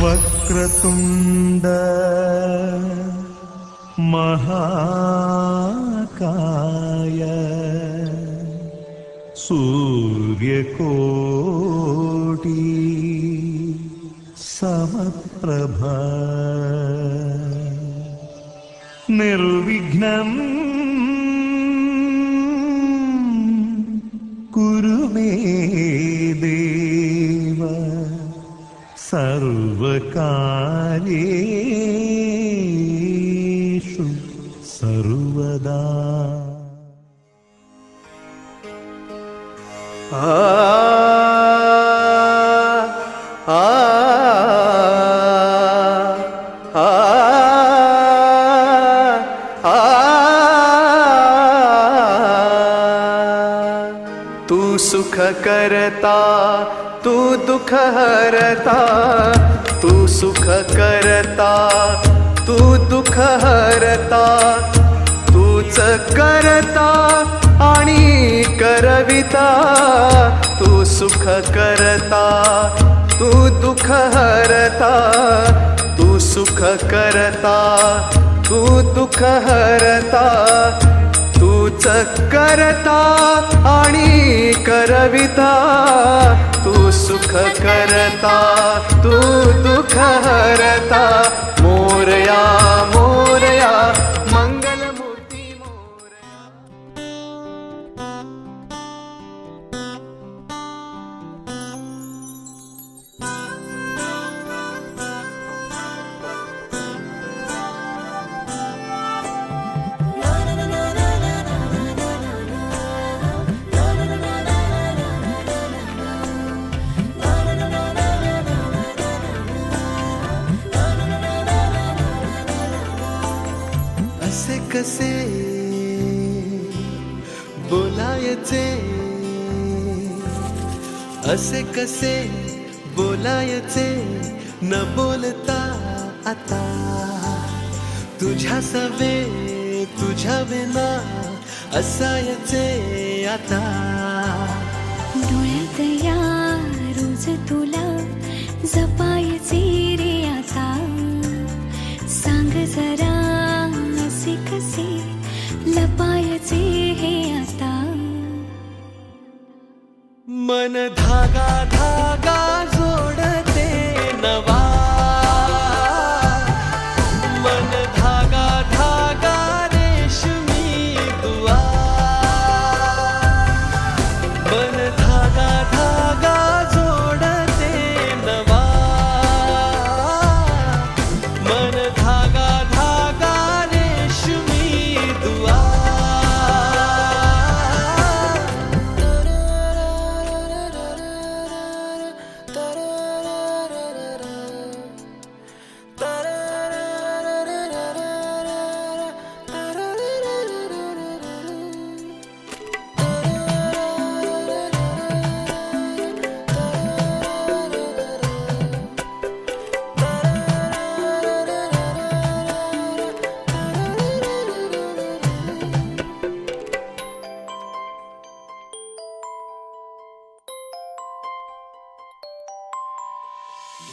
वक्रतुंड महाकाय सूर्यकोटि समप्रभा निर्विघ्नं कुरु मे देव सर्वकार्येषु सर्वदा। तू सुख करता तू दुख हरता, तू सुख करता तू दुख हरता, तूच करता आणि करविता, तू सुख करता तू दुख हरता, तू सुख करता तू दुख हरता, तूच करता आणि करविता, तू सुख करता तू दुख हरता, मोरया मोरया मंगलमूर्ती मोरया। असे कसे बोलायचे, असे कसे बोलायचे न बोलता आता, तुझ्या सवे तुझ्या विना असायचे आता। डोळ्यात या रोज तुला जपायचे रे आता, सांग जरा असे कसे लपायचे हे आता। मन धागा धागा जोडते नवा, मन धागा धागा रेशमी दुआ, मन धागा धागा जोडते नवा, मन धागा धागा रेशमी दुआ।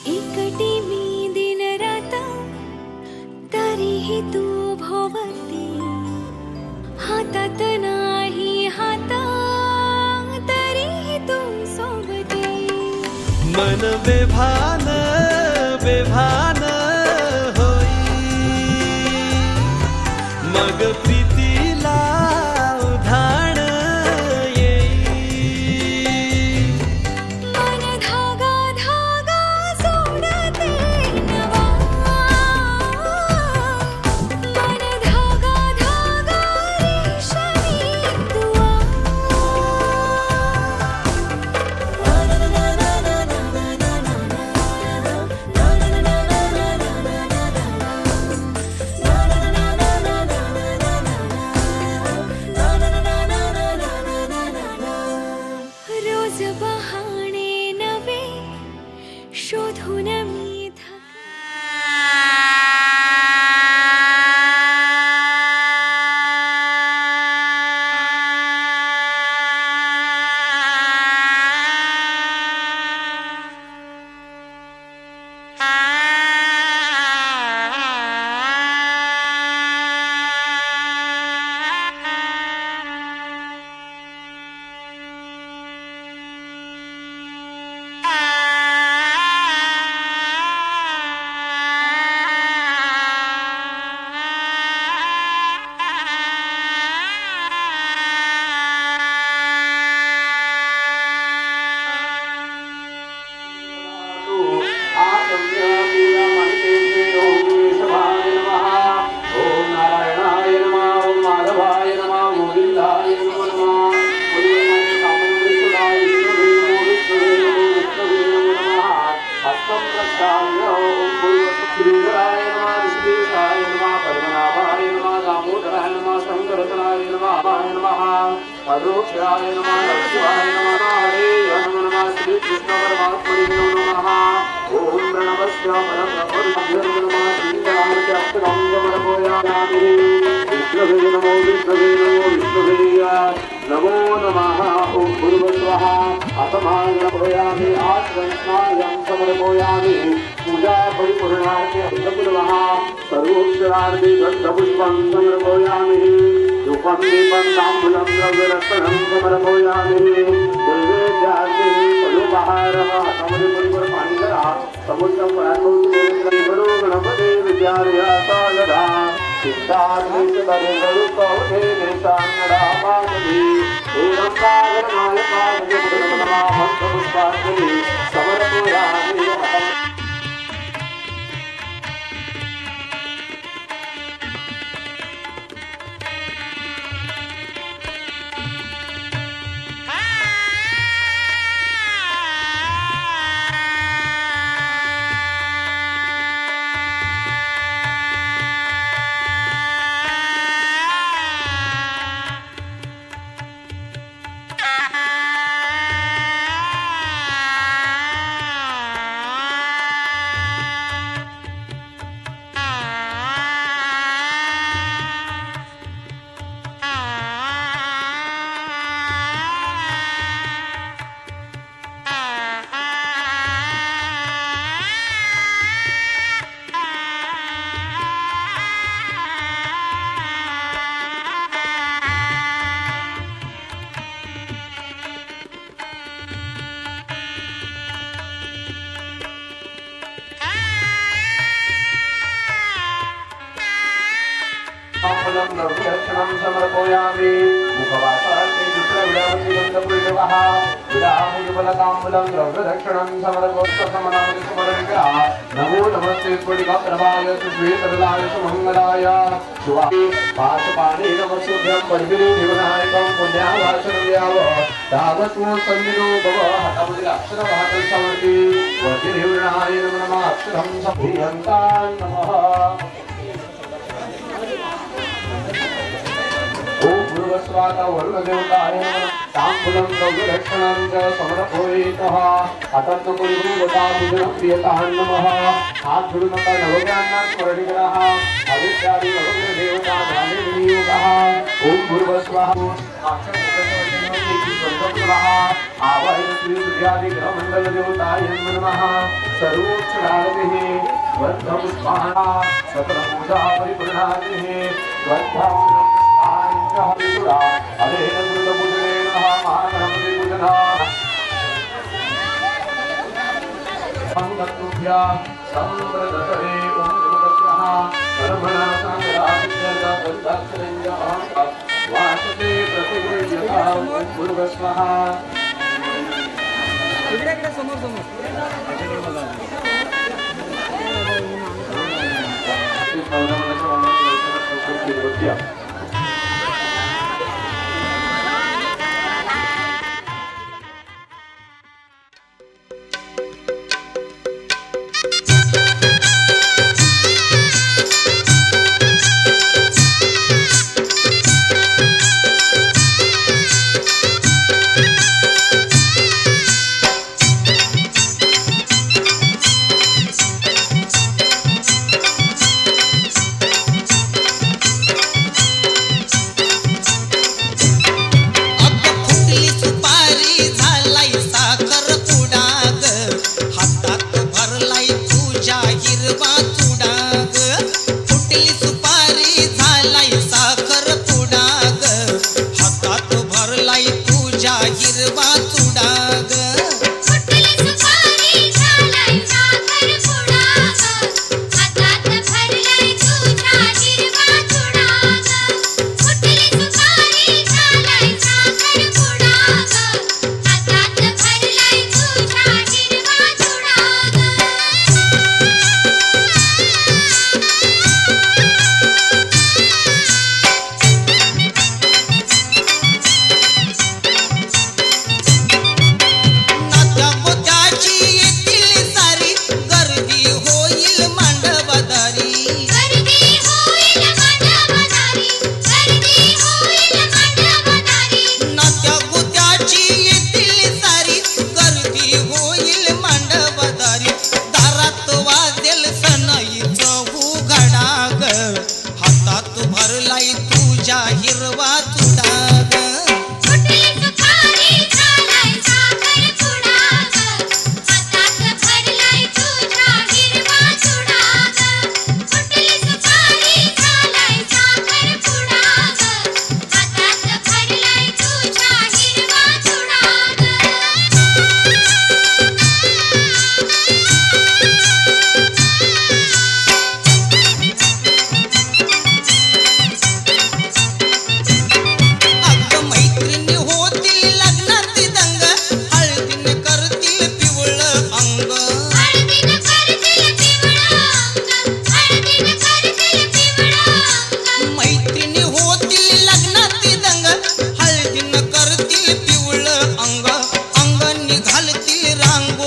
एकटी मी दिन रात तरीही तू भोवती, हातात नाही हात तरीही तू सोबती। मन बेभान बेभान होई, मग प्रीतीला उधाण येई। मन धागा धागा जोडते नवा, मन धागा धागा रेशमी दुआ। रोज बहाणे नवे शोधून मी थक शिवाय नमः शिवाय नमः हरे नमः श्री कृष्ण परमात्मने नमः ओम प्रणवस्य परमपुरुषाय नमः श्रीरामस्य अष्टकं समर्पयामि विष्णवे नमो नमो नमः ओम भूर्भुवः असमागमयामि आत्मस्नायं समर्पयामि पूजा परिपूर्णार्थे अन्तपुरः सर्वोपचारार्थे गन्धपुष्पं समर्पयामि धूपं दीपं ताम्बूलं द्रव्यरक्षणं समर्पयामि नैवेद्यार्थे फलोपहारः समर्पणपाणि करा समुद्रं प्राणोत्सवो गणपते विद्यालय सागरा सिद्धार्थेशकरुकौथे नेशान्नरामागति एवंसागरनाय पादपुष्पाञ्जलि समर्पयामि ताम्बूलं समर्पयामि मुखवासार्थे दुष्टविडामसिगन्धपुष्पः विडामुजुबलताम्बूलं द्रव्यदक्षिणं समर्पोत्सवसमनामि स्मरणिका नमो नमस्ते स्फटिकाप्रभाय सुश्वेतरलाय सुमङ्गलाय शिवाय पाशपाणे नमस्तेभ्यं परिविधिविनायकं पुण्यावाचनव्याव तावत्मो सन्निधो भव हतमुदि अक्षरवाहकं समर्पि वज्रहिवृणाय नमः अक्षरं सभूयन्तान् नमः ओम भूर्भुवस्वाहा वरुणदेवताय नमः ताम्बूलं द्रव्यदक्षिणं च समर्पयेतः अतत्वपुरीभूतामुदनं प्रियतां नमः हात जोडूनका नवग्रहांना स्मरण करा आदित्यादि नवग्रहदेवता ध्यानेनियोगः ओम भूर्भुवस्वाहा आवाहय श्री सूर्यादि ग्रहमण्डलदेवताय नमः सर्वोच्चारतिः वद्धपुष्पाः सकलपूजा परिपूर्णातिः वद्धपुष्पाः हरिपुरा हरे नमोदमुदे नमः महागणपति पूजना संगतुभ्या संप्रदतरे ओम गुरुवस्वः कर्मणा संग्रामित्यर्था तत्तत्सरञ्ज वासते प्रतिगृह्यता ओम गुरुवस्वः इकडे समोर समोर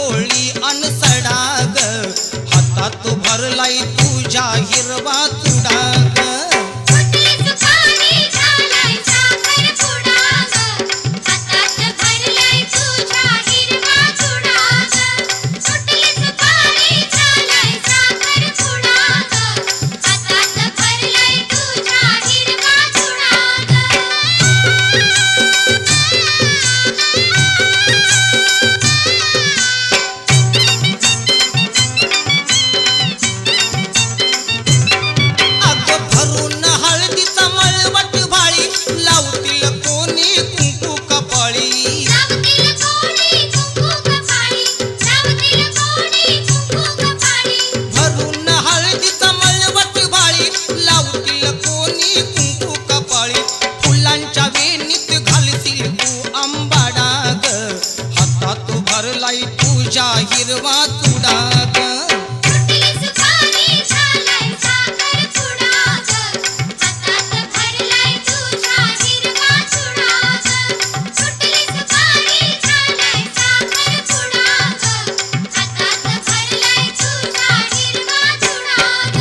पोळी अन सडाग हातात भरलाय तुझ्या हिरवा तुडाग फुटली सुपारी झालाय साखरपुडा ग हातात भरलाय तुझ्या हिरवा चुडा ग फुटली सुपारी झालाय साखरपुडा ग हातात भरलाय तुझ्या हिरवा चुडा ग अग भरून हळदीचा मळवट भाळी लावतील कोणी कुंकू कपाळी लावतील कोणी कुंकू कपाळी लावतील कोणी कुंकू कपाळी भरून हळदीचा मळवट भाळी लावतील कोणी कुंकू कपाळी फुलांच्या वेणीत घालतील तू आंबाडाग हातात भरलाय तुझ्या हिरवा तुडाग फुटली सुपारी झालाय साखरपुडा ग हातात भरलाय तुझ्या हिरवा चुडा ग फुटली सुपारी झालाय साखरपुडा ग हातात भरलाय तुझ्या हिरवा चुडा ग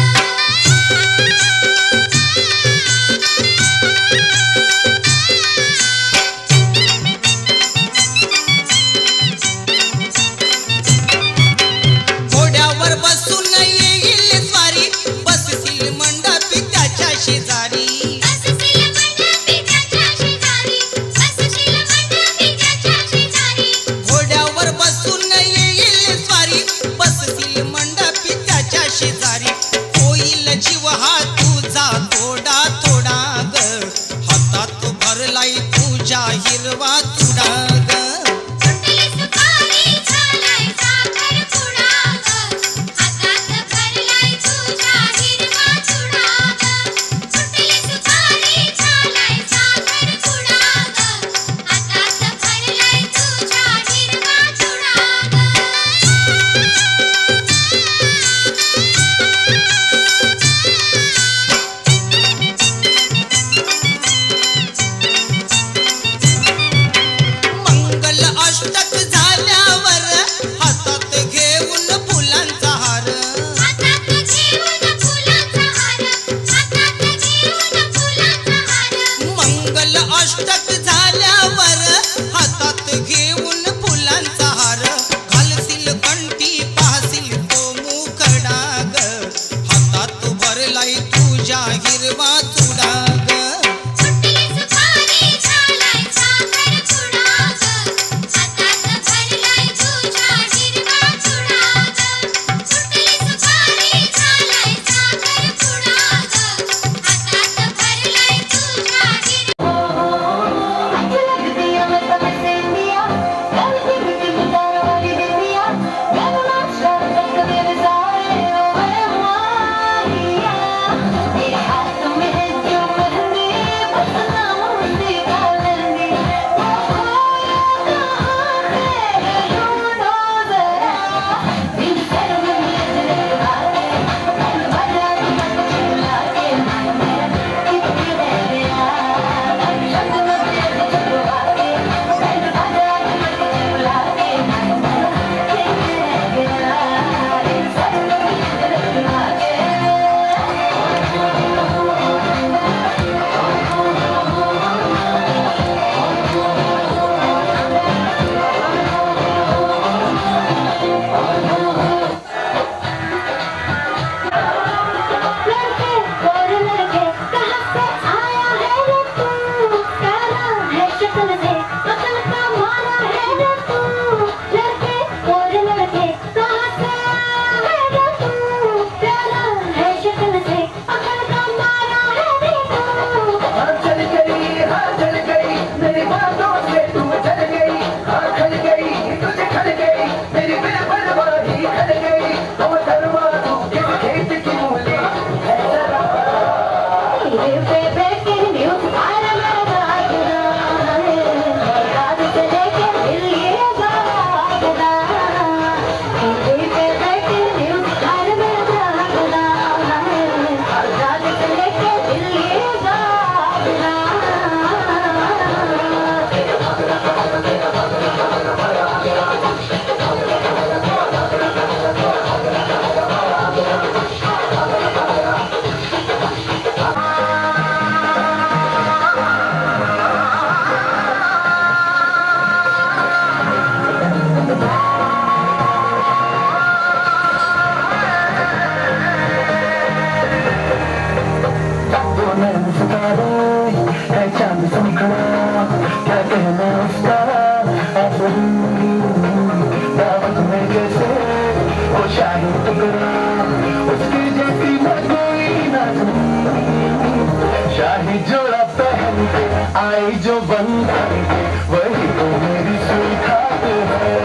आई जो बंधन के वही तो मेरी स्वीखात है।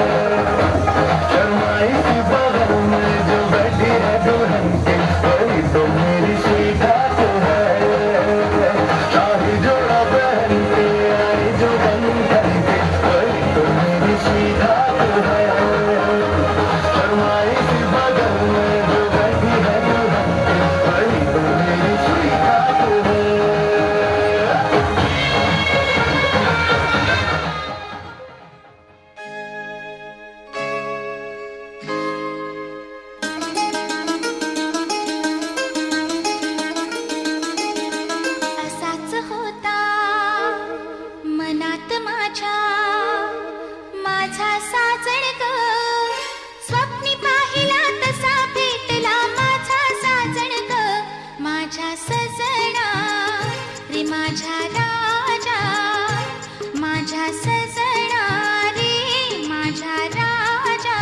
शर्माई सी बगल में जो बैठी है दुल्हन के वही तो मेरी स्वीखात है। शादी जोड़ा पहन के आई जो बंधन के वही तो मेरी स्वीखात है। शर्माई सी बगल में जो बैठी है दुल्हन के वही तो मेरी स्वीखात है। असाच होता मनात माझ्या माझा साजण ग स्वप्नी पाहिला तसा भेटला माझा साजण ग माझ्या सजना रे माझ्या राजा माझ्या सजना रे माझ्या राजा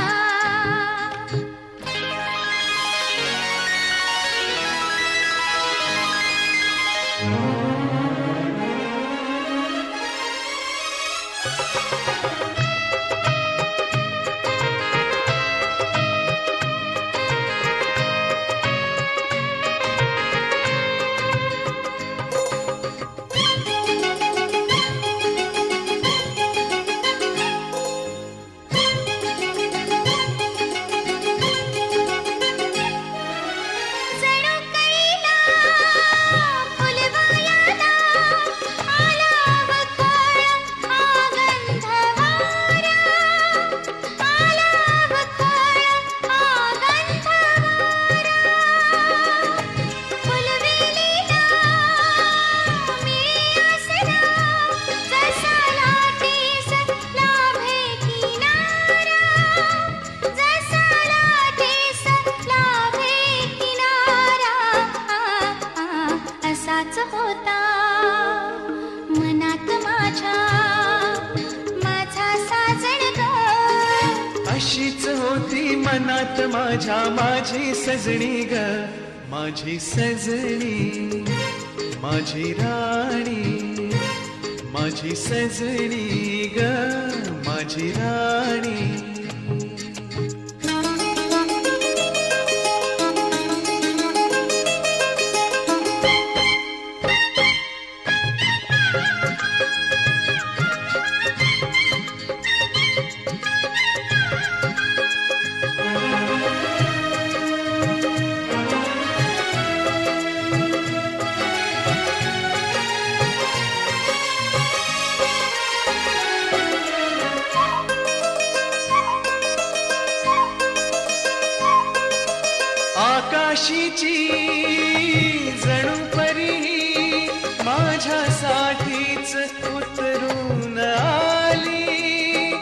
जणू कैला फुलवायाला आला वखार आगंध वारा आला वखार आगंध वारा फुलवेलीला मी आसरा जसा लाटेस लाभे किनारा जसा लाटेस लाभे किनारा असाच होता मनात माझ्या माझा साजण ग अशीच होती मनात माझ्या माझी सजणी ग माझी सजणी माझी राणी माझी सजणी ग माझी राणी आकाशीची जणू परी माझ्यासाठीच उतरून आली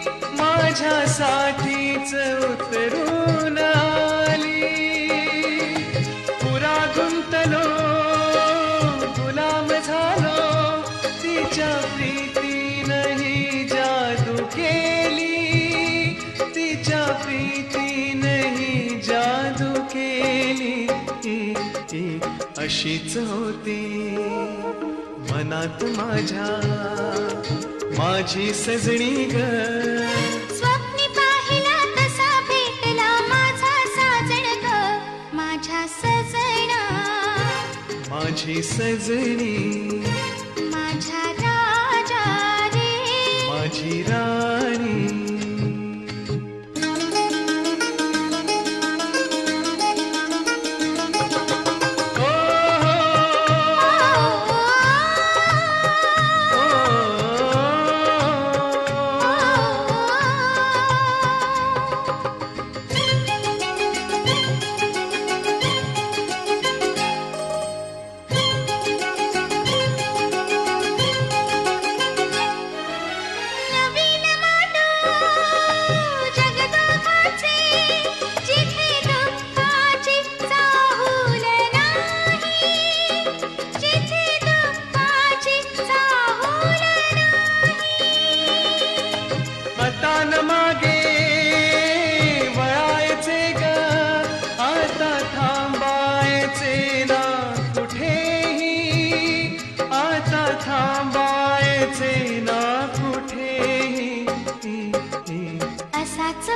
माझ्यासाठीच उतरून आली पुरा गुंतलो गुलाम झालो तिच्या प्रीतीनही जादू केली तिच्या प्रीतीनही जादू केली अशीच होती मनात माझ्या माझी सजणी ग स्वप्नी पाहिला तसा भेटला माझा साजण ग माझ्या सजना माझी सजणी माझ्या राजा रे माझी राणी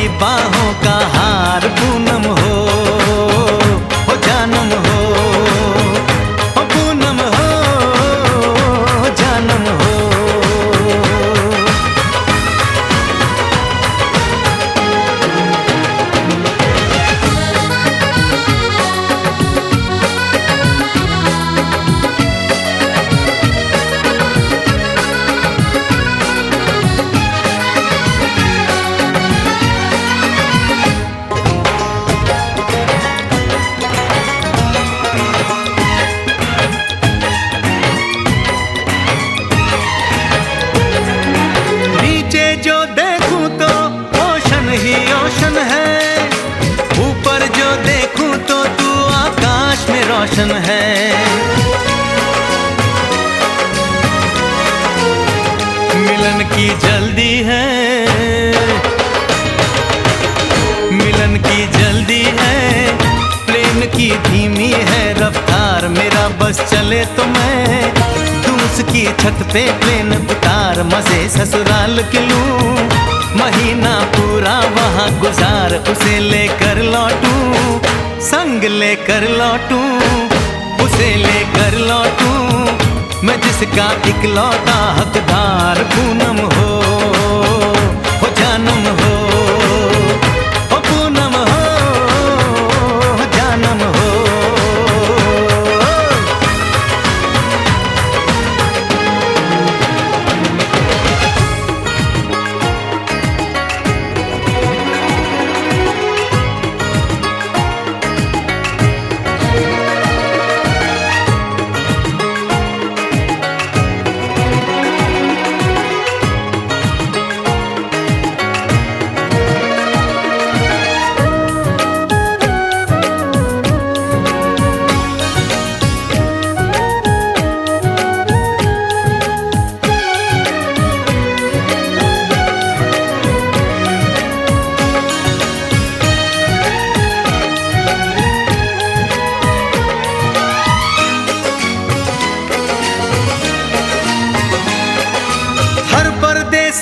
तुम्हारी बाहों का हार पूनम हो जानम हो पूनम हो जानम हो। जो देखूं तो ओशन ही ओशन है, ऊपर जो देखूं तो तू आकाश में रोशन है। मिलन की जल्दी है, मिलन की जल्दी है, प्रेम की धीमी है रफ्तार। मेरा बस चले तो मैं उसकी छत पे प्लेन उतार, मजे ससुराल के लूं, महीना पूरा वहाँ गुजार। उसे लेकर लौटूं, संग लेकर लौटूं, उसे लेकर लौटूं, मैं जिसका इकलौता हकदार। पूनम हो जानम हो पूनम हो जानम हो।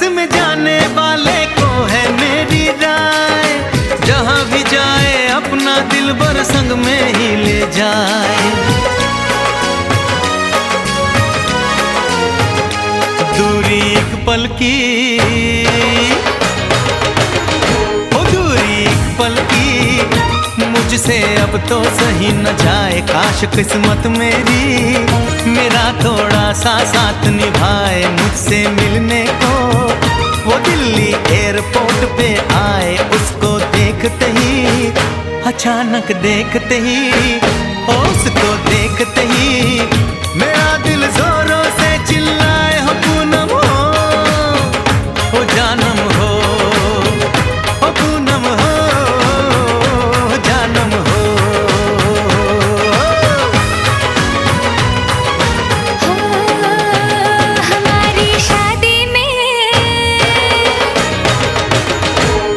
में जाने वाले को है मेरी राय, जहां भी जाए अपना दिलबर संग में ही ले जाए। दूरी एक पल की, ओ दूरी एक पल की, मुझसे अब तो सही न जाए। काश किस्मत मेरी मेरा थोड़ा सा साथ निभाए, मुझसे मिलने को वो दिल्ली एयरपोर्ट पे आए। उसको देखते ही, अचानक देखते ही, उसको देखते ही मेरा दिल जोरों से चिल्लाए हो पूनम हो जानम हो पूनम हो जानम हो। हमारी शादी में,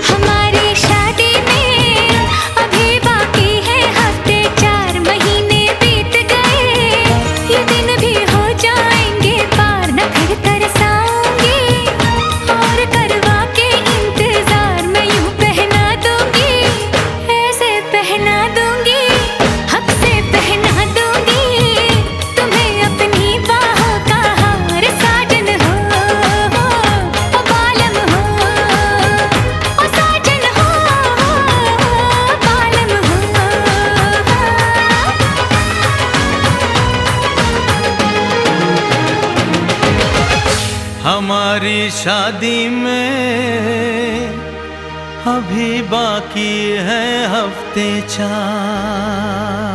हमारी शादी में अभी बाकी है हफ्ते 4 महीने बीत गए। ये दिन भी हो जाएंगे पार, न फिर तरसाऊंगी और करवा के इंतजार मैं यूं पहना दूंगी, ऐसे पहना दूंगी, हक से पहना दूंगी तुम्हें अपनी बाहों का हार। साजन हो ओ बालम हो, ओ साजन हो बालम हो। हमारी शादी में अभी बाकी है हफ्ते 4।